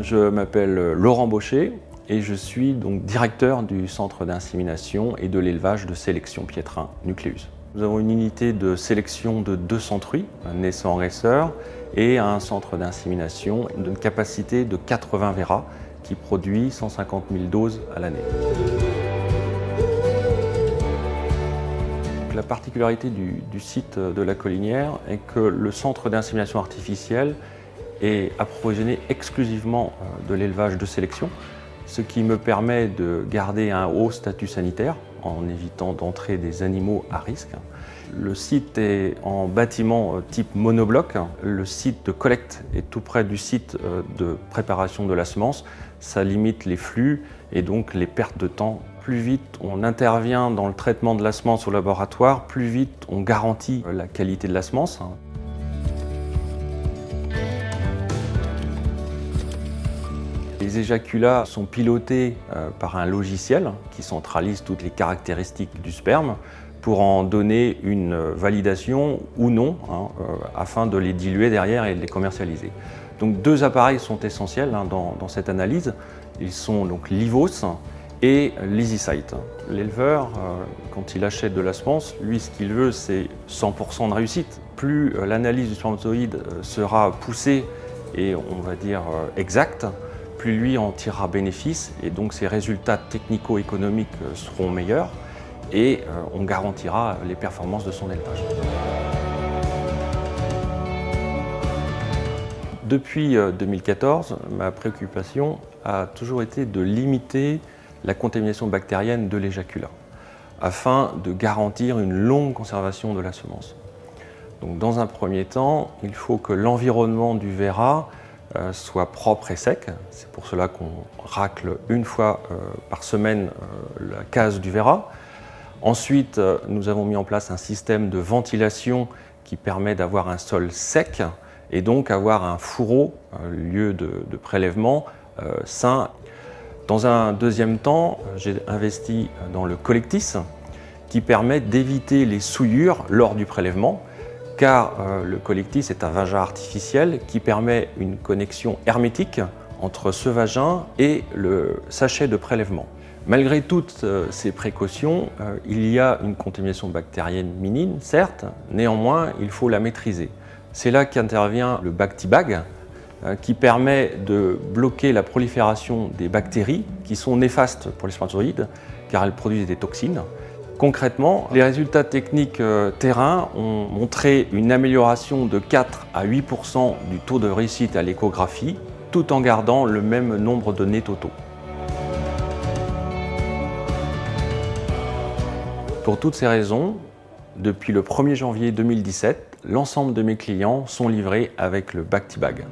je m'appelle Laurent Baucher et je suis donc directeur du centre d'insémination et de l'élevage de sélection Pietrin Nucleus. Nous avons une unité de sélection de 200 truies, naissants raceurs, et un centre d'insémination d'une capacité de 80 véras qui produit 150 000 doses à l'année. La particularité du site de la Collinière est que le centre d'insémination artificielle est approvisionné exclusivement de l'élevage de sélection, ce qui me permet de garder un haut statut sanitaire en évitant d'entrer des animaux à risque. Le site est en bâtiment type monobloc. Le site de collecte est tout près du site de préparation de la semence. Ça limite les flux et donc les pertes de temps. Plus vite on intervient dans le traitement de la semence au laboratoire, plus vite on garantit la qualité de la semence. Les éjaculats sont pilotés par un logiciel qui centralise toutes les caractéristiques du sperme pour en donner une validation ou non, afin de les diluer derrière et de les commercialiser. Donc deux appareils sont essentiels dans cette analyse. Ils sont donc l'IVOS et l'EasySight. L'éleveur, quand il achète de la semence, lui ce qu'il veut c'est 100% de réussite. Plus l'analyse du spermatozoïde sera poussée et on va dire exacte, plus lui en tirera bénéfice et donc ses résultats technico-économiques seront meilleurs et on garantira les performances de son élevage. Depuis 2014, ma préoccupation a toujours été de limiter la contamination bactérienne de l'éjaculat afin de garantir une longue conservation de la semence. Donc, dans un premier temps, il faut que l'environnement du véra soit propre et sec. C'est pour cela qu'on racle une fois par semaine la case du véra. Ensuite, nous avons mis en place un système de ventilation qui permet d'avoir un sol sec et donc avoir un fourreau, lieu de prélèvement, sain. Dans un deuxième temps, j'ai investi dans le collectis qui permet d'éviter les souillures lors du prélèvement, car le collectis est un vagin artificiel qui permet une connexion hermétique entre ce vagin et le sachet de prélèvement. Malgré toutes ces précautions, il y a une contamination bactérienne minime, certes, néanmoins il faut la maîtriser. C'est là qu'intervient le BactiBag, qui permet de bloquer la prolifération des bactéries qui sont néfastes pour les spermatozoïdes car elles produisent des toxines. Concrètement, les résultats techniques terrain ont montré une amélioration de 4 à 8% du taux de réussite à l'échographie tout en gardant le même nombre de nez totaux. Pour toutes ces raisons, depuis le 1er janvier 2017, l'ensemble de mes clients sont livrés avec le BactiBag.